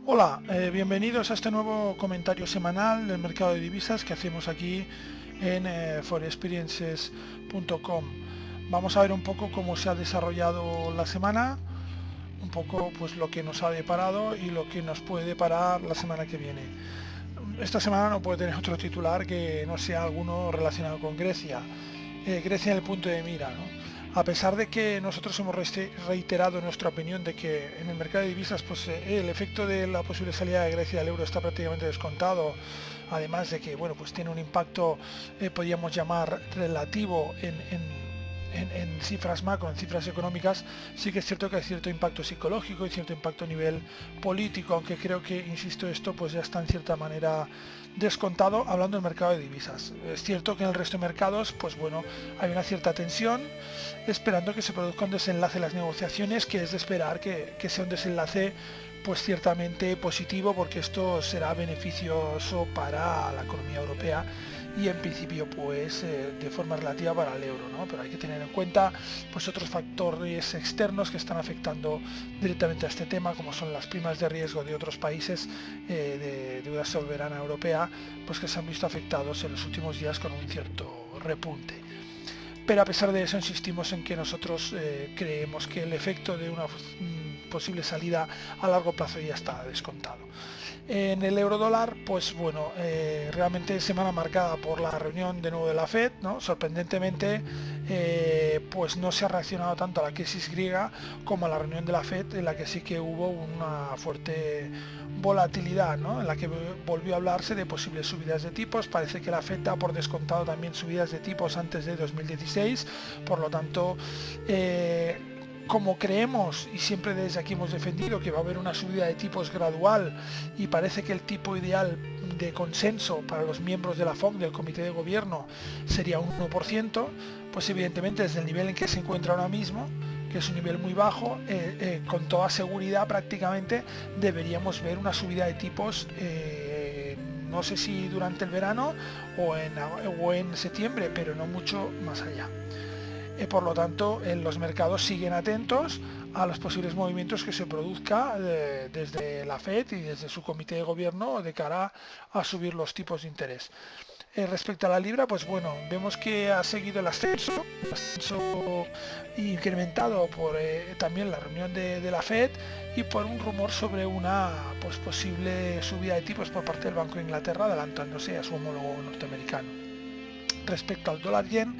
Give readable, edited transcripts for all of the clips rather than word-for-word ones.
Hola, bienvenidos a este nuevo comentario semanal del mercado de divisas que hacemos aquí en forexperiences.com. Vamos a ver un poco cómo se ha desarrollado la semana, un poco pues lo que nos ha deparado y lo que nos puede deparar la semana que viene. Esta semana no puede tener otro titular que no sea alguno relacionado con Grecia. Grecia en el punto de mira, ¿no? A pesar de que nosotros hemos reiterado nuestra opinión de que en el mercado de divisas pues, el efecto de la posible salida de Grecia del euro está prácticamente descontado, además de que bueno, pues tiene un impacto, podríamos llamar relativo en cifras macro, en cifras económicas, sí que es cierto que hay cierto impacto psicológico y cierto impacto a nivel político, aunque creo que, insisto, esto pues ya está en cierta manera descontado hablando del mercado de divisas. Es cierto que en el resto de mercados, pues bueno, hay una cierta tensión, esperando que se produzca un desenlace en las negociaciones, que es de esperar que sea un desenlace pues ciertamente positivo, porque esto será beneficioso para la economía europea y en principio pues de forma relativa para el euro, ¿no? Pero hay que tener en cuenta pues otros factores externos que están afectando directamente a este tema, como son las primas de riesgo de otros países de deuda soberana europea, pues que se han visto afectados en los últimos días con un cierto repunte. Pero a pesar de eso insistimos en que nosotros creemos que el efecto de una posible salida a largo plazo ya está descontado. En el euro dólar, pues bueno, realmente semana marcada por la reunión de nuevo de la Fed, ¿no? Sorprendentemente, pues no se ha reaccionado tanto a la crisis griega como a la reunión de la Fed, en la que sí que hubo una fuerte volatilidad, ¿no? En la que volvió a hablarse de posibles subidas de tipos. Parece que la Fed da por descontado también subidas de tipos antes de 2016, por lo tanto, como creemos y siempre desde aquí hemos defendido que va a haber una subida de tipos gradual y parece que el tipo ideal de consenso para los miembros de la FOC, del comité de gobierno, sería un 1%, pues evidentemente desde el nivel en que se encuentra ahora mismo, que es un nivel muy bajo, con toda seguridad prácticamente deberíamos ver una subida de tipos, no sé si durante el verano o en septiembre, pero no mucho más allá. Por lo tanto, los mercados siguen atentos a los posibles movimientos que se produzca desde la Fed y desde su comité de gobierno de cara a subir los tipos de interés. Respecto a la libra, pues bueno, vemos que ha seguido el ascenso incrementado por también la reunión de la Fed y por un rumor sobre una pues, posible subida de tipos por parte del Banco de Inglaterra, adelantándose a su homólogo norteamericano. Respecto al dólar yen,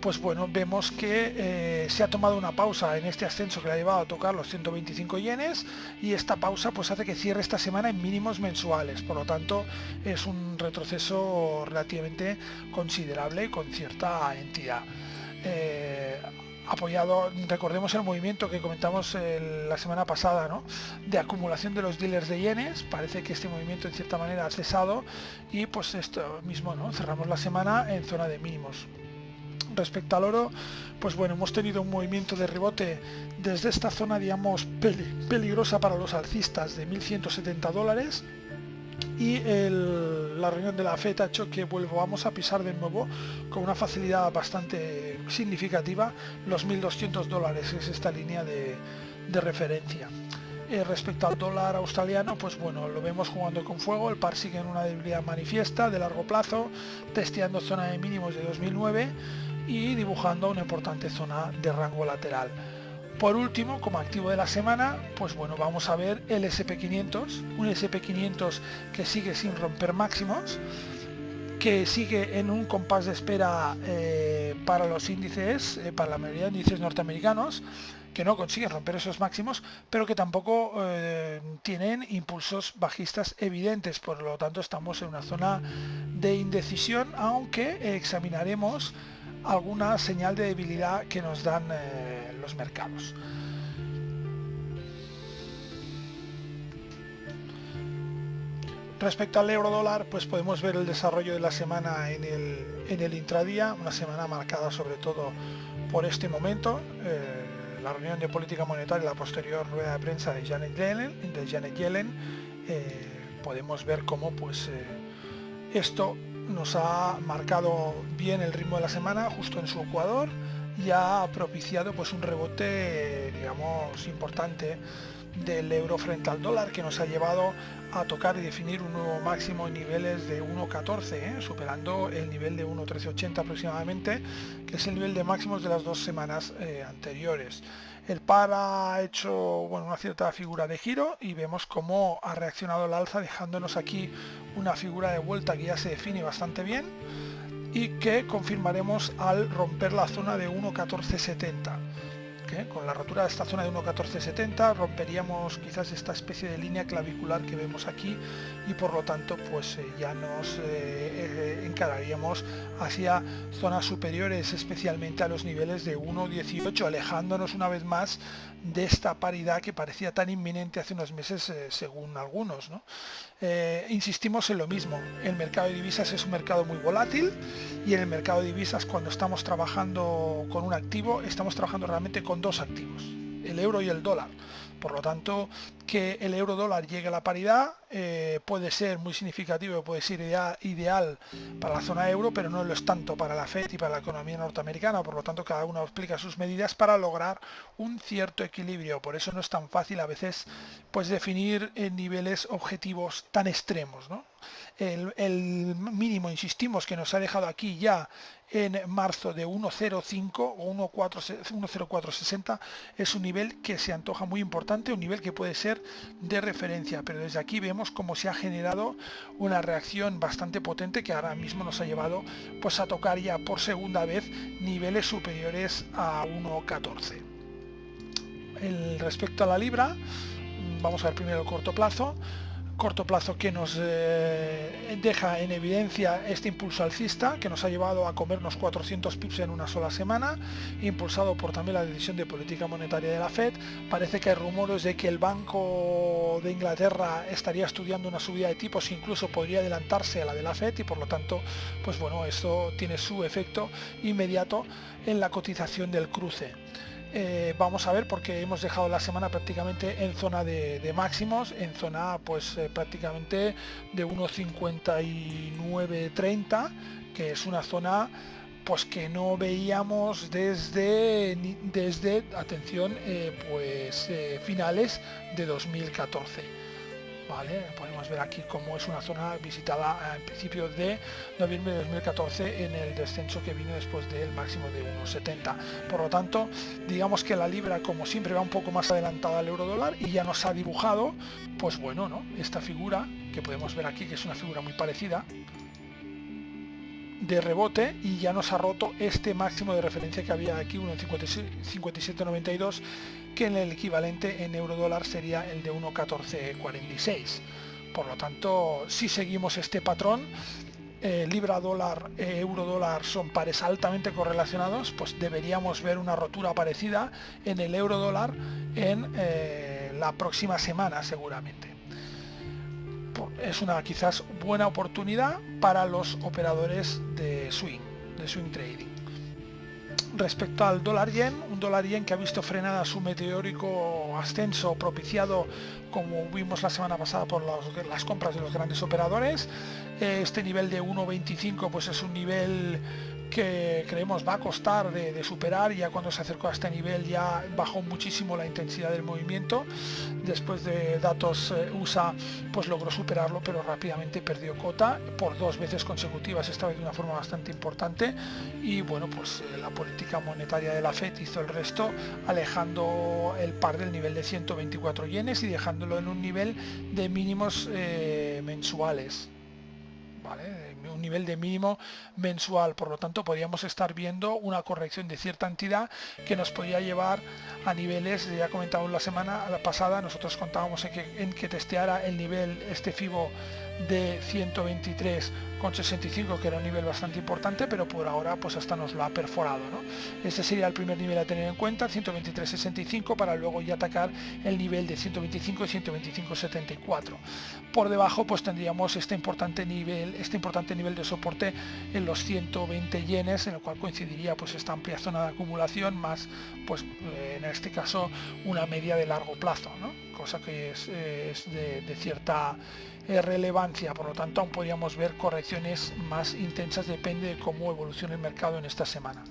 pues bueno, vemos que se ha tomado una pausa en este ascenso que le ha llevado a tocar los 125 yenes, y esta pausa pues hace que cierre esta semana en mínimos mensuales, por lo tanto es un retroceso relativamente considerable con cierta entidad. Apoyado, recordemos el movimiento que comentamos la semana pasada, ¿no? De acumulación de los dealers de yenes. Parece que este movimiento en cierta manera ha cesado y pues esto mismo, ¿no? Cerramos la semana en zona de mínimos. Respecto al oro, pues bueno, hemos tenido un movimiento de rebote desde esta zona, digamos, peligrosa para los alcistas de $1.170, y la reunión de la FED ha hecho que volvamos a pisar de nuevo con una facilidad bastante significativa los $1.200, que es esta línea de referencia. Respecto al dólar australiano, pues bueno, lo vemos jugando con fuego, el par sigue en una debilidad manifiesta de largo plazo, testeando zona de mínimos de 2009 y dibujando una importante zona de rango lateral. Por último, como activo de la semana, pues bueno, vamos a ver el SP500, un SP500 que sigue sin romper máximos, que sigue en un compás de espera para los índices, para la mayoría de índices norteamericanos, que no consiguen romper esos máximos, pero que tampoco tienen impulsos bajistas evidentes, por lo tanto estamos en una zona de indecisión, aunque examinaremos alguna señal de debilidad que nos dan los mercados. Respecto al euro dólar, pues podemos ver el desarrollo de la semana en el intradía, una semana marcada sobre todo por este momento, la reunión de política monetaria y la posterior rueda de prensa de Janet Yellen. Podemos ver cómo pues esto nos ha marcado bien el ritmo de la semana justo en su ecuador y ha propiciado pues un rebote digamos importante del euro frente al dólar, que nos ha llevado a tocar y definir un nuevo máximo en niveles de 1.14, superando el nivel de 1.1380 aproximadamente, que es el nivel de máximos de las 2 semanas anteriores. El par ha hecho, bueno, una cierta figura de giro y vemos cómo ha reaccionado al alza, dejándonos aquí una figura de vuelta que ya se define bastante bien y que confirmaremos al romper la zona de 1.1470. Con la rotura de esta zona de 1.1470 romperíamos quizás esta especie de línea clavicular que vemos aquí y por lo tanto pues ya nos encararíamos hacia zonas superiores, especialmente a los niveles de 1.18, alejándonos una vez más de esta paridad que parecía tan inminente hace unos meses según algunos, ¿no? Insistimos en lo mismo, el mercado de divisas es un mercado muy volátil y en el mercado de divisas, cuando estamos trabajando con un activo, estamos trabajando realmente con dos activos, el euro y el dólar. Por lo tanto, que el euro dólar llegue a la paridad puede ser muy significativo, puede ser ideal para la zona euro, pero no lo es tanto para la FED y para la economía norteamericana. Por lo tanto, cada uno aplica sus medidas para lograr un cierto equilibrio. Por eso no es tan fácil a veces pues definir niveles objetivos tan extremos, ¿no? El mínimo, insistimos, que nos ha dejado aquí ya en marzo de 1.05 o 1.0460 es un nivel que se antoja muy importante, un nivel que puede ser de referencia, pero desde aquí vemos cómo se ha generado una reacción bastante potente que ahora mismo nos ha llevado pues a tocar ya por segunda vez niveles superiores a 1.14. Respecto a la libra, vamos a ver primero el corto plazo que nos deja en evidencia este impulso alcista que nos ha llevado a comernos 400 pips en una sola semana, impulsado por también la decisión de política monetaria de la FED. Parece que hay rumores de que el Banco de Inglaterra estaría estudiando una subida de tipos, incluso podría adelantarse a la de la FED y por lo tanto, pues bueno, esto tiene su efecto inmediato en la cotización del cruce. Vamos a ver, porque hemos dejado la semana prácticamente en zona de máximos, en zona pues prácticamente de 1.5930, que es una zona pues que no veíamos desde atención, finales de 2014. Vale, podemos ver aquí cómo es una zona visitada en principio de noviembre de 2014 en el descenso que vino después del máximo de 1.70. Por lo tanto, digamos que la libra, como siempre, va un poco más adelantada al euro dólar y ya nos ha dibujado, pues bueno, ¿no?, esta figura que podemos ver aquí, que es una figura muy parecida de rebote, y ya nos ha roto este máximo de referencia que había aquí, 1.5792, que en el equivalente en euro dólar sería el de 1.1446. Por lo tanto, si seguimos este patrón, libra dólar, euro dólar son pares altamente correlacionados, pues deberíamos ver una rotura parecida en el euro dólar en la próxima semana seguramente. Es una quizás buena oportunidad para los operadores de swing trading. Respecto al dólar yen, un dólar yen que ha visto frenada su meteórico ascenso propiciado, como vimos la semana pasada, por las compras de los grandes operadores. Este nivel de 1.25 pues es un nivel que creemos va a costar de superar. Ya cuando se acercó a este nivel ya bajó muchísimo la intensidad del movimiento. Después de datos USA pues logró superarlo, pero rápidamente perdió cota por 2 veces consecutivas, esta vez de una forma bastante importante. Y bueno, pues la política monetaria de la FED hizo el resto, alejando el par del nivel de 124 yenes y dejándolo en un nivel de mínimos mensuales. ¿Vale? Un nivel de mínimo mensual, por lo tanto podríamos estar viendo una corrección de cierta entidad que nos podría llevar a niveles, ya comentamos la semana pasada, nosotros contábamos en que testeara el nivel FIBO de 123,65, que era un nivel bastante importante, pero por ahora pues hasta nos lo ha perforado, ¿no? Este sería el primer nivel a tener en cuenta, 123,65, para luego ya atacar el nivel de 125 y 125,74. Por debajo pues tendríamos este importante nivel de soporte en los 120 yenes, en el cual coincidiría pues esta amplia zona de acumulación más pues en este caso una media de largo plazo, ¿no?, cosa que es de cierta relevancia. Por lo tanto, aún podríamos ver correcciones más intensas, depende de cómo evolucione el mercado en esta semana.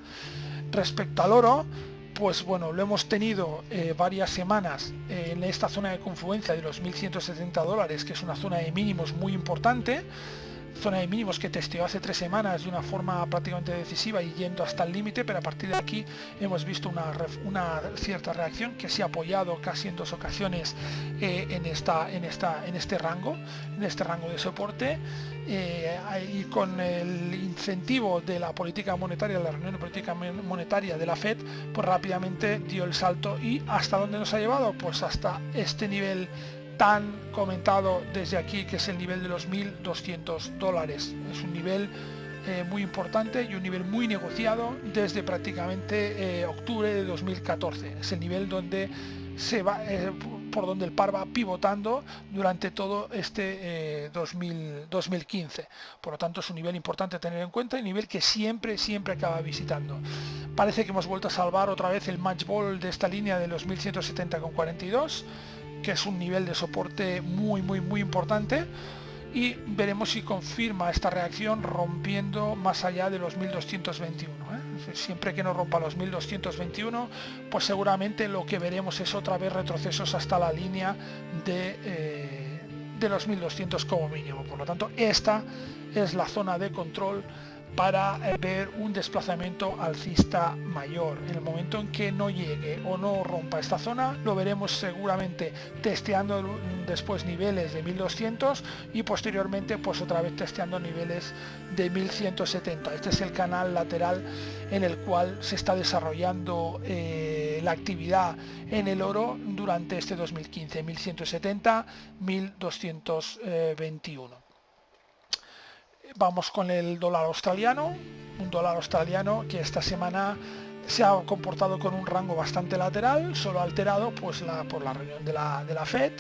Respecto al oro, pues bueno, lo hemos tenido varias semanas en esta zona de confluencia de los $1.170, que es una zona de mínimos muy importante, zona de mínimos que testeó hace 3 semanas de una forma prácticamente decisiva y yendo hasta el límite, pero a partir de aquí hemos visto una cierta reacción que se ha apoyado casi en 2 ocasiones en este rango de soporte, y con el incentivo de la política monetaria, de la reunión de política monetaria de la Fed, pues rápidamente dio el salto. ¿Y hasta dónde nos ha llevado? Pues hasta este nivel tan comentado desde aquí, que es el nivel de los $1.200. Es un nivel muy importante y un nivel muy negociado desde prácticamente octubre de 2014. Es el nivel donde se va, por donde el par va pivotando durante todo este 2015. Por lo tanto, es un nivel importante a tener en cuenta y nivel que siempre acaba visitando. Parece que hemos vuelto a salvar otra vez el match ball de esta línea de los 1.170,42, que es un nivel de soporte muy importante, y veremos si confirma esta reacción rompiendo más allá de los 1.221. Siempre que no rompa los 1.221, pues seguramente lo que veremos es otra vez retrocesos hasta la línea de los 1.200 como mínimo. Por lo tanto, esta es la zona de control para ver un desplazamiento alcista mayor. En el momento en que no llegue o no rompa esta zona, lo veremos seguramente testeando después niveles de 1200 y posteriormente pues otra vez testeando niveles de 1170. Este es el canal lateral en el cual se está desarrollando la actividad en el oro durante este 2015, 1170, 1221. Vamos con el dólar australiano, un dólar australiano que esta semana se ha comportado con un rango bastante lateral, solo alterado pues por la reunión de la Fed,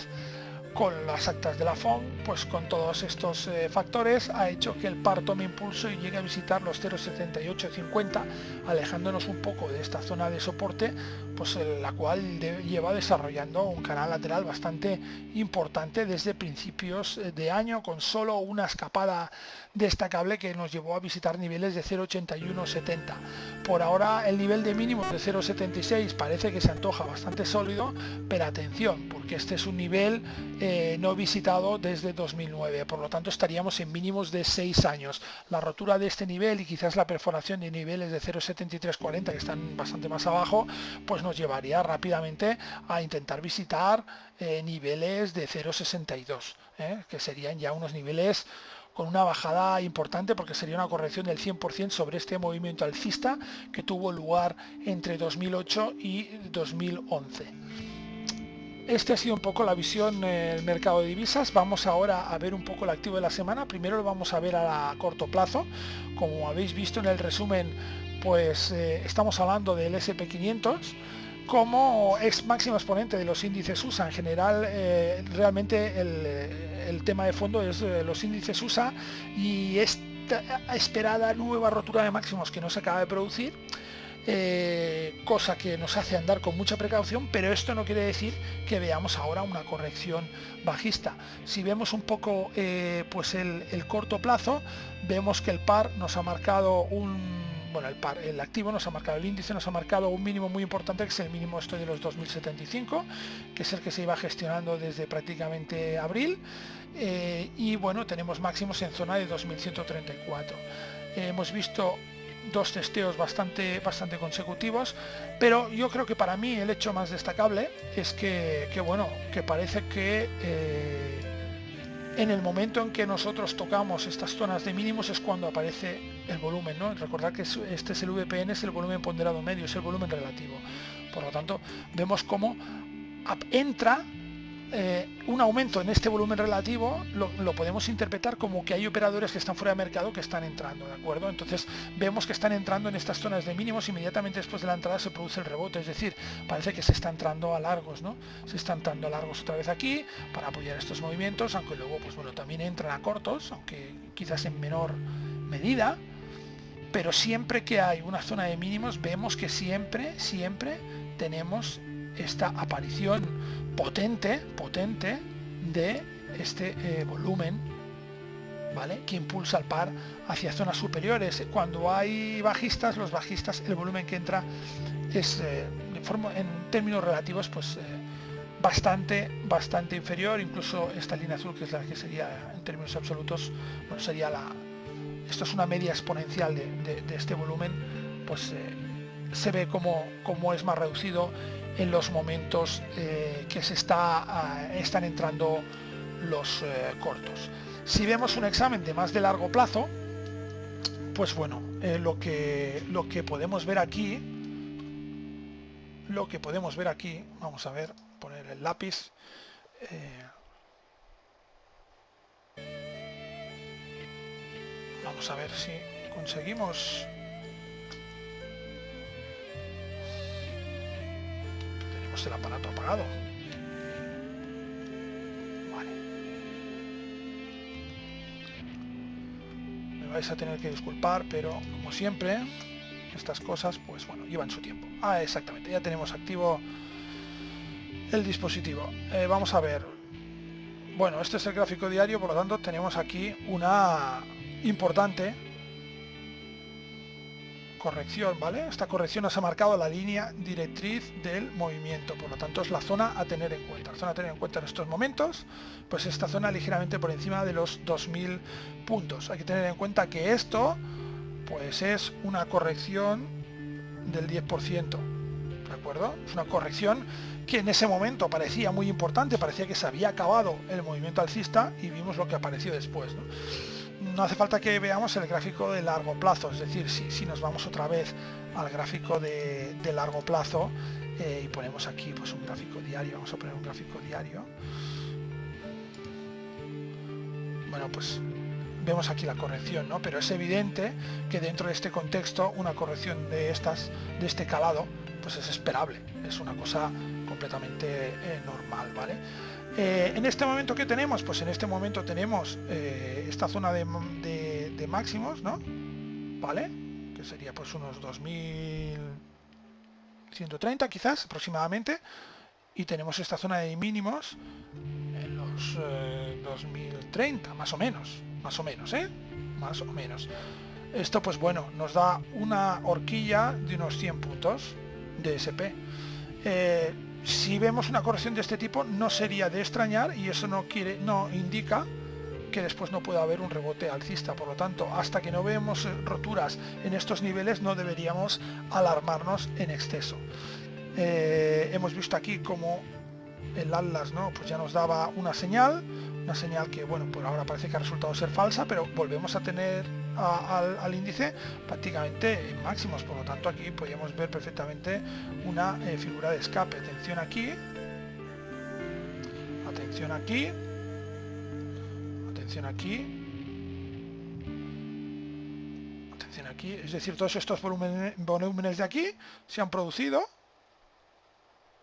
con las actas de la FOMC, pues con todos estos factores ha hecho que el par tome impulso y llegue a visitar los 0,7850, alejándonos un poco de esta zona de soporte, pues la cual lleva desarrollando un canal lateral bastante importante desde principios de año, con solo una escapada destacable que nos llevó a visitar niveles de 0,8170. Por ahora el nivel de mínimos de 0,76 parece que se antoja bastante sólido, pero atención, porque este es un nivel no visitado desde 2009, por lo tanto estaríamos en mínimos de 6 años. La rotura de este nivel y quizás la perforación de niveles de 0,7340, que están bastante más abajo, pues nos llevaría rápidamente a intentar visitar niveles de 0,62, que serían ya unos niveles con una bajada importante, porque sería una corrección del 100% sobre este movimiento alcista que tuvo lugar entre 2008 y 2011. Este ha sido un poco la visión del mercado de divisas. Vamos ahora a ver un poco el activo de la semana. Primero lo vamos a ver a corto plazo. Como habéis visto en el resumen, pues estamos hablando del SP500 como máximo exponente de los índices USA. En general, realmente el tema de fondo es los índices USA y esta esperada nueva rotura de máximos que no se acaba de producir, cosa que nos hace andar con mucha precaución, pero esto no quiere decir que veamos ahora una corrección bajista. Si vemos un poco pues el corto plazo, vemos que el par nos ha marcado el activo nos ha marcado, el índice nos ha marcado un mínimo muy importante, que es el mínimo de los 2075, que es el que se iba gestionando desde prácticamente abril, y bueno, tenemos máximos en zona de 2134. Hemos visto 2 testeos bastante consecutivos, pero yo creo que para mí el hecho más destacable es que parece que en el momento en que nosotros tocamos estas zonas de mínimos es cuando aparece el volumen, ¿no? Recordad que este es el VPN, es el volumen ponderado medio, es el volumen relativo. Por lo tanto, vemos cómo entra un aumento en este volumen relativo. Lo podemos interpretar como que hay operadores que están fuera de mercado que están entrando, ¿de acuerdo? Entonces vemos que están entrando en estas zonas de mínimos, inmediatamente después de la entrada se produce el rebote, es decir, parece que se está entrando a largos, ¿no? Se está entrando a largos otra vez aquí para apoyar estos movimientos, aunque luego pues bueno, también entran a cortos, aunque quizás en menor medida, pero siempre que hay una zona de mínimos vemos que siempre tenemos esta aparición potente de este volumen ¿vale? Que impulsa el par hacia zonas superiores. Cuando hay bajistas, los bajistas, el volumen que entra es en términos relativos pues bastante inferior. Incluso esta línea azul, que es la que sería en términos absolutos, bueno, sería esto es una media exponencial de este volumen, pues se ve como es más reducido en los momentos que están entrando los cortos. Si vemos un examen de más de largo plazo, pues bueno, lo que podemos ver aquí, vamos a ver, poner el lápiz, vamos a ver si conseguimos. Tenemos el aparato apagado. Vais a tener que disculpar, pero como siempre estas cosas pues bueno, llevan su tiempo. Exactamente, ya tenemos activo el dispositivo. Vamos a ver, bueno, este es el gráfico diario, por lo tanto tenemos aquí una importante corrección, ¿vale? Esta corrección nos ha marcado la línea directriz del movimiento, por lo tanto es la zona a tener en cuenta. La zona a tener en cuenta en estos momentos, pues esta zona ligeramente por encima de los 2000 puntos. Hay que tener en cuenta que esto pues es una corrección del 10%, ¿de acuerdo? Es una corrección que en ese momento parecía muy importante, parecía que se había acabado el movimiento alcista y vimos lo que apareció después, ¿no? No hace falta que veamos el gráfico de largo plazo, es decir, si nos vamos otra vez al gráfico de largo plazo y ponemos aquí pues un gráfico diario, vamos a poner un gráfico diario. Bueno, pues vemos aquí la corrección, ¿no? Pero es evidente que dentro de este contexto una corrección de este calado, pues es esperable, es una cosa completamente normal, ¿vale? En este momento, ¿qué tenemos? Pues en este momento tenemos esta zona de máximos, ¿no? ¿Vale? Que sería pues unos 2130 quizás aproximadamente, y tenemos esta zona de mínimos en los 2030 más o menos, más o menos. Esto pues bueno, nos da una horquilla de unos 100 puntos de SP. Si vemos una corrección de este tipo no sería de extrañar, y eso no indica que después no pueda haber un rebote alcista. Por lo tanto, hasta que no vemos roturas en estos niveles no deberíamos alarmarnos en exceso. Hemos visto aquí como el Atlas, ¿no? Pues ya nos daba una señal que bueno, por ahora parece que ha resultado ser falsa, pero volvemos a tener al índice prácticamente en máximos. Por lo tanto, aquí podríamos ver perfectamente una figura de escape. Atención aquí, atención aquí, atención aquí, atención aquí. Es decir, todos estos volúmenes de aquí se han producido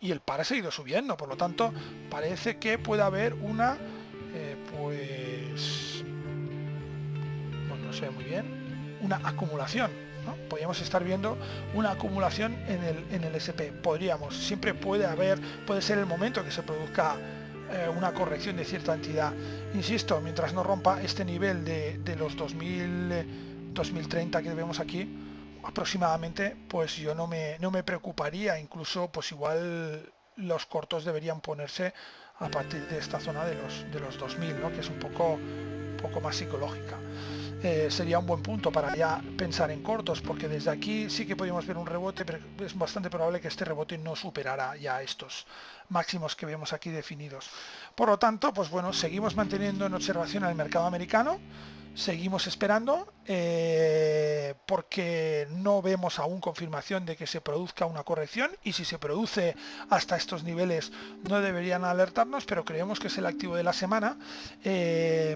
y el par ha seguido subiendo. Por lo tanto, parece que puede haber una pues bueno, no se ve muy bien, una acumulación, ¿no? Podríamos estar viendo una acumulación en el SP. Siempre puede ser el momento que se produzca una corrección de cierta entidad. Insisto, mientras no rompa este nivel de los 2030 que vemos aquí aproximadamente, pues yo no me preocuparía. Incluso pues igual los cortos deberían ponerse a partir de esta zona de los 2000, ¿no? Que es un poco más psicológica. Sería un buen punto para ya pensar en cortos, porque desde aquí sí que podríamos ver un rebote, pero es bastante probable que este rebote no superara ya estos máximos que vemos aquí definidos. Por lo tanto, pues bueno, seguimos manteniendo en observación al mercado americano, seguimos esperando, porque no vemos aún confirmación de que se produzca una corrección, y si se produce hasta estos niveles no deberían alertarnos, pero creemos que es el activo de la semana,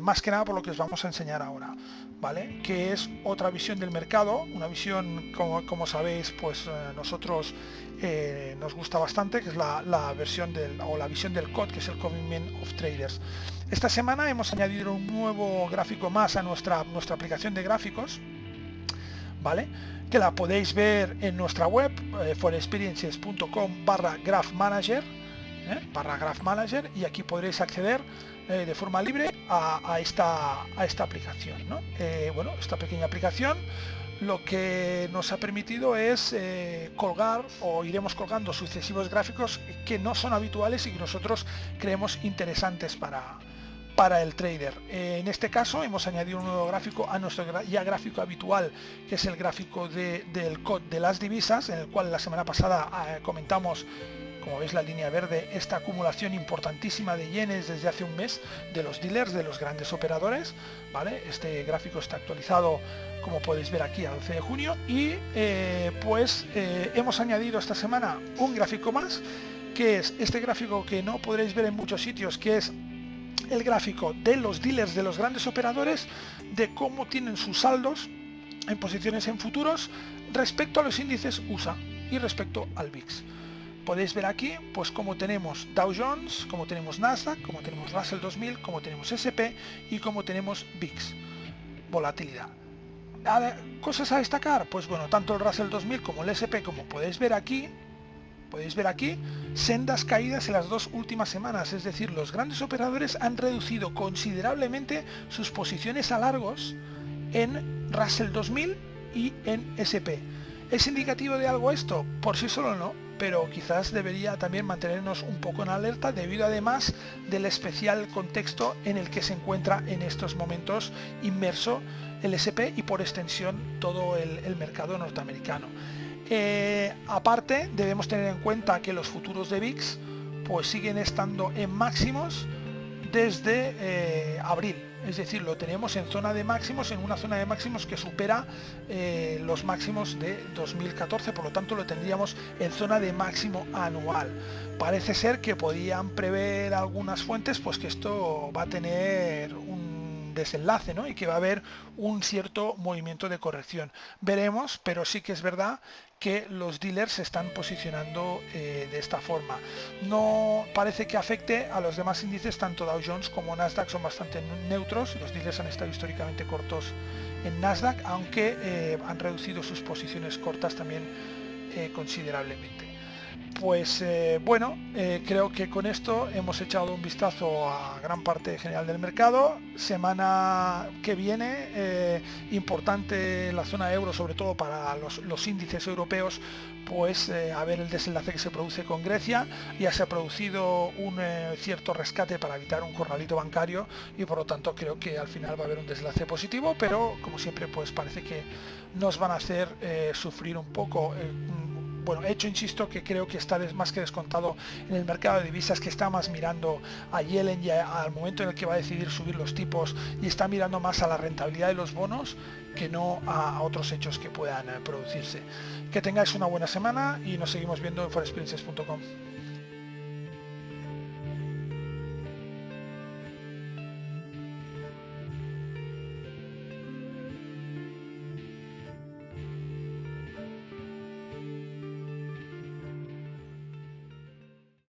más que nada por lo que os vamos a enseñar ahora, ¿vale? Que es otra visión del mercado, una visión como sabéis, pues nosotros nos gusta bastante, que es la versión la visión del COT, que es el Commitment of Traders. Esta semana hemos añadido un nuevo gráfico más a nuestra aplicación de gráficos, ¿vale? Que la podéis ver en nuestra web, forexperiences.com/graph manager, y aquí podréis acceder de forma libre a esta aplicación, ¿no? Bueno, esta pequeña aplicación lo que nos ha permitido es colgar, o iremos colgando sucesivos gráficos que no son habituales y que nosotros creemos interesantes para el trader. En este caso hemos añadido un nuevo gráfico a nuestro ya gráfico habitual, que es el gráfico del COT de las divisas, en el cual la semana pasada comentamos, como veis la línea verde, esta acumulación importantísima de yenes desde hace un mes de los dealers, de los grandes operadores, ¿vale? Este gráfico está actualizado, como podéis ver aquí, a 12 de junio y hemos añadido esta semana un gráfico más, que es este gráfico que no podréis ver en muchos sitios, que es el gráfico de los dealers, de los grandes operadores, de cómo tienen sus saldos en posiciones en futuros respecto a los índices USA y respecto al VIX. Podéis ver aquí pues cómo tenemos Dow Jones, cómo tenemos Nasdaq, cómo tenemos Russell 2000, cómo tenemos SP y cómo tenemos VIX. Volatilidad. Cosas a destacar, pues bueno, tanto el Russell 2000 como el SP, como podéis ver aquí, sendas caídas en las dos últimas semanas, es decir, los grandes operadores han reducido considerablemente sus posiciones a largos en Russell 2000 y en SP. ¿Es indicativo de algo esto? Por sí solo no, pero quizás debería también mantenernos un poco en alerta, debido además del especial contexto en el que se encuentra en estos momentos inmerso el SP y por extensión todo el mercado norteamericano. Aparte, debemos tener en cuenta que los futuros de VIX pues siguen estando en máximos desde abril, es decir, lo tenemos en zona de máximos, en una zona de máximos que supera los máximos de 2014, por lo tanto lo tendríamos en zona de máximo anual. Parece ser que podían prever algunas fuentes pues que esto va a tener un desenlace, ¿no? Y que va a haber un cierto movimiento de corrección. Veremos, pero sí que es verdad que los dealers se están posicionando de esta forma. No parece que afecte a los demás índices, tanto Dow Jones como Nasdaq son bastante neutros. Los dealers han estado históricamente cortos en Nasdaq, aunque han reducido sus posiciones cortas también considerablemente. Pues creo que con esto hemos echado un vistazo a gran parte general del mercado. Semana que viene, importante la zona euro, sobre todo para los índices europeos, pues a ver el desenlace que se produce con Grecia. Ya se ha producido un cierto rescate para evitar un corralito bancario y por lo tanto creo que al final va a haber un desenlace positivo, pero como siempre pues parece que nos van a hacer sufrir un poco. Bueno, hecho, insisto, que creo que está más que descontado en el mercado de divisas, que está más mirando a Yellen y al momento en el que va a decidir subir los tipos, y está mirando más a la rentabilidad de los bonos que no a otros hechos que puedan producirse. Que tengáis una buena semana y nos seguimos viendo en forexperiences.com.